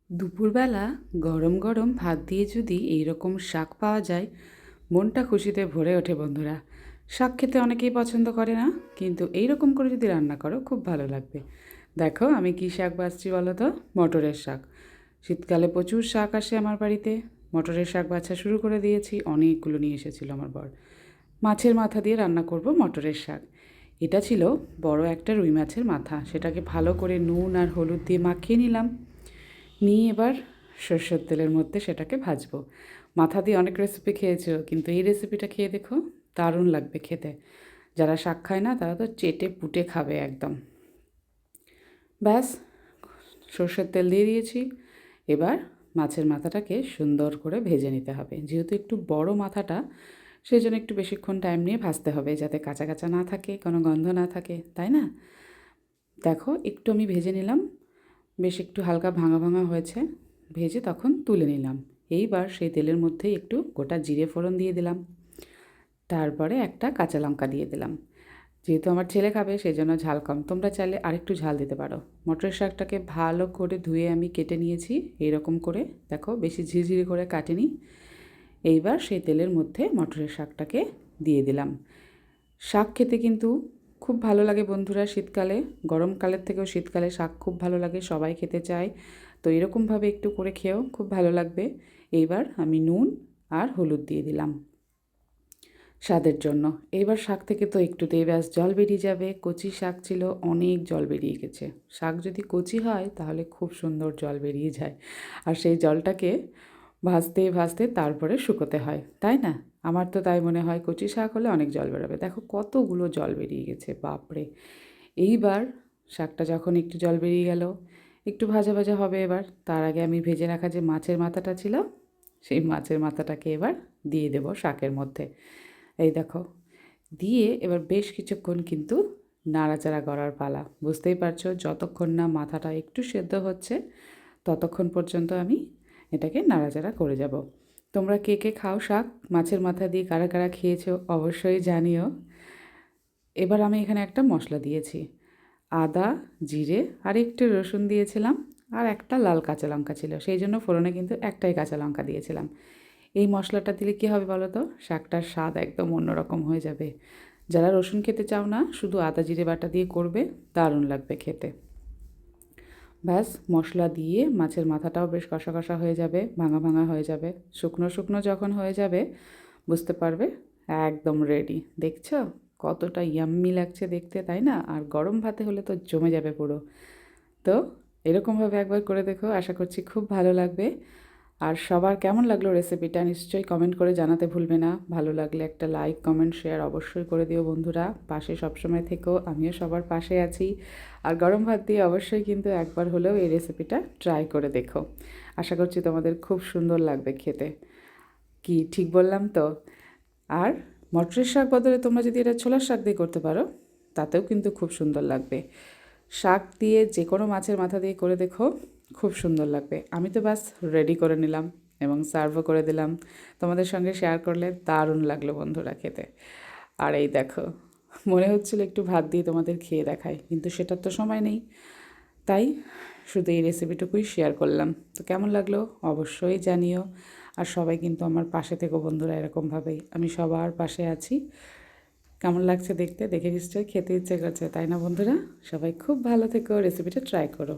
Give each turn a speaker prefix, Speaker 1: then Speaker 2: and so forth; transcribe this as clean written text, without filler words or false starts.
Speaker 1: দুপুরবেলা গরম গরম ভাত দিয়ে যদি এইরকম শাক পাওয়া যায়, মনটা খুশিতে ভরে ওঠে বন্ধুরা। শাক খেতে অনেকেই পছন্দ করে না, কিন্তু এই রকম করে যদি রান্না করো খুব ভালো লাগবে। দেখো আমি কী শাক বাছছি বলো তো। মটরের শাক। শীতকালে প্রচুর শাক আসে আমার বাড়িতে। মটরের শাক বাছা শুরু করে দিয়েছি, অনেকগুলো নিয়ে এসেছিলো আমার বর। মাছের মাথা দিয়ে রান্না করব মটরের শাক। এটা ছিল বড় একটা রুই মাছের মাথা, সেটাকে ভালো করে নুন আর হলুদ দিয়ে মাখিয়ে নিলাম। নিয়ে এবার সরষের তেলের মধ্যে সেটাকে ভাজবো। মাথা দিয়ে অনেক রেসিপি খেয়েছো, কিন্তু এই রেসিপিটা খেয়ে দেখো, দারুণ লাগবে খেতে। যারা শাক খায় না তারা তো চেটে পুটে খাবে একদম। ব্যাস, সরষের তেল দিয়ে দিয়েছি। এবার মাছের মাথাটাকে সুন্দর করে ভেজে নিতে হবে। যেহেতু একটু বড় মাথাটা, সেই জন্য একটু বেশিক্ষণ টাইম নিয়ে ভাজতে হবে, যাতে কাঁচা কাঁচা না থাকে, কোনো গন্ধ না থাকে, তাই না? দেখো একটু আমি ভেজে নিলাম, বেশ একটু হালকা ভাঙা ভাঙা হয়েছে। ভেজে তখন তুলে নিলাম। এইবার সেই তেলের মধ্যেই একটু গোটা জিরে ফোড়ন দিয়ে দিলাম। তারপরে একটা কাঁচা লঙ্কা দিয়ে দিলাম। যেহেতু আমার ছেলে খাবে সেই জন্য ঝাল কম, তোমরা চাইলে আরেকটু ঝাল দিতে পারো। মটরের শাকটাকে ভালো করে ধুয়ে আমি কেটে নিয়েছি এইরকম করে, দেখো বেশি ঝিরঝিরি করে কাটিনি। এইবার সেই তেলের মধ্যে মটরের শাকটাকে দিয়ে দিলাম। শাক খেতে কিন্তু খুব ভালো লাগে বন্ধুরা শীতকালে। গরমকালের থেকেও শীতকালে শাক খুব ভালো লাগে, সবাই খেতে চায়। তো এরকমভাবে একটু করে খেয়েও খুব ভালো লাগবে। এইবার আমি নুন আর হলুদ দিয়ে দিলাম স্বাদের জন্য। এইবার শাক থেকে তো একটুতেই ব্যাস জল বেরিয়ে যাবে। কচি শাক ছিল, অনেক জল বেরিয়ে গেছে। শাক যদি কচি হয় তাহলে খুব সুন্দর জল বেরিয়ে যায়, আর সেই জলটাকে ভাজতে ভাজতে তারপরে শুকোতে হয়, তাই না? আমার তো তাই মনে হয়, কচি শাক হলে অনেক জল বেরোবে। দেখো কতগুলো জল বেরিয়ে গেছে, বাপরে। এইবার শাকটা যখন একটু জল বেরিয়ে গেল, একটু ভাজা ভাজা হবে। এবার তার আগে আমি ভেজে রাখা যে মাছের মাথাটা ছিল, সেই মাছের মাথাটাকে এবার দিয়ে দেব শাকের মধ্যে। এই দেখো, দিয়ে এবার বেশ কিছুক্ষণ কিন্তু নাড়াচাড়া করার পালা। বুঝতেই পারছো, যতক্ষণ না মাথাটা একটু সেদ্ধ হচ্ছে ততক্ষণ পর্যন্ত আমি এটাকে নাড়াচাড়া করে যাব। তোমরা কে কে খাও শাক মাছের মাথা দিয়ে, কারা কারা খেয়েছো অবশ্যই জানিও। এবার আমি এখানে একটা মশলা দিয়েছি। আদা, জিরে আর একটু রসুন দিয়েছিলাম, আর একটা লাল কাঁচা লঙ্কা ছিল, সেই জন্য ফোড়নে কিন্তু একটাই কাঁচা লঙ্কা দিয়েছিলাম। এই মশলাটা দিলে কী হবে বলো তো, শাকটার স্বাদ একদম অন্যরকম হয়ে যাবে। যারা রসুন খেতে চাও না, শুধু আদা জিরে বাটা দিয়ে করবে, দারুণ লাগবে খেতে। ব্যাস, মশলা দিয়ে মাছের মাথাটাও বেশ কষা কষা হয়ে যাবে, ভাঙা ভাঙা হয়ে যাবে। শুকনো শুকনো যখন হয়ে যাবে বুঝতে পারবে একদম রেডি। দেখছো কতটা ইয়াম্মি লাগছে দেখতে, তাই না? আর গরম ভাতে হলে তো জমে যাবে পুরো। তো এরকমভাবে একবার করে দেখো, আশা করছি খুব ভালো লাগবে। আর সবার কেমন লাগলো রেসিপিটা নিশ্চয়ই কমেন্ট করে জানাতে ভুলবে না। ভালো লাগলে একটা লাইক কমেন্ট শেয়ার অবশ্যই করে দিও বন্ধুরা। পাশে সবসময় থেকো, আমিও সবার পাশে আছি। আর গরম ভাত দিয়ে অবশ্যই কিন্তু একবার হলেও এই রেসিপিটা ট্রাই করে দেখো। আশা করছি তোমাদের খুব সুন্দর লাগবে খেতে। কি ঠিক বললাম তো? আর মটরের শাক বদলে তোমরা যদি এটা ছোলার শাক দিয়ে করতে পারো, তাতেও কিন্তু খুব সুন্দর লাগবে। শাক দিয়ে যে কোনো মাছের মাথা দিয়ে করে দেখো, খুব সুন্দর লাগবে। আমি তো বাস রেডি করে নিলাম এবং সার্ভও করে দিলাম। তোমাদের সঙ্গে শেয়ার করলে দারুণ লাগলো বন্ধুরা খেতে। আর এই দেখো, মনে হচ্ছিল একটু ভাত দিয়ে তোমাদের খেয়ে দেখাই, কিন্তু সেটার তো সময় নেই। তাই শুধু এই রেসিপিটুকুই শেয়ার করলাম। তো কেমন লাগলো অবশ্যই জানিও। আর সবাই কিন্তু আমার পাশে থেকো বন্ধুরা, এরকমভাবেই আমি সবার পাশে আছি। কেমন লাগছে দেখতে, দেখে নিশ্চয়ই খেতে ইচ্ছে করছে, তাই না বন্ধুরা? সবাই খুব ভালো থেকো, রেসিপিটা ট্রাই করো।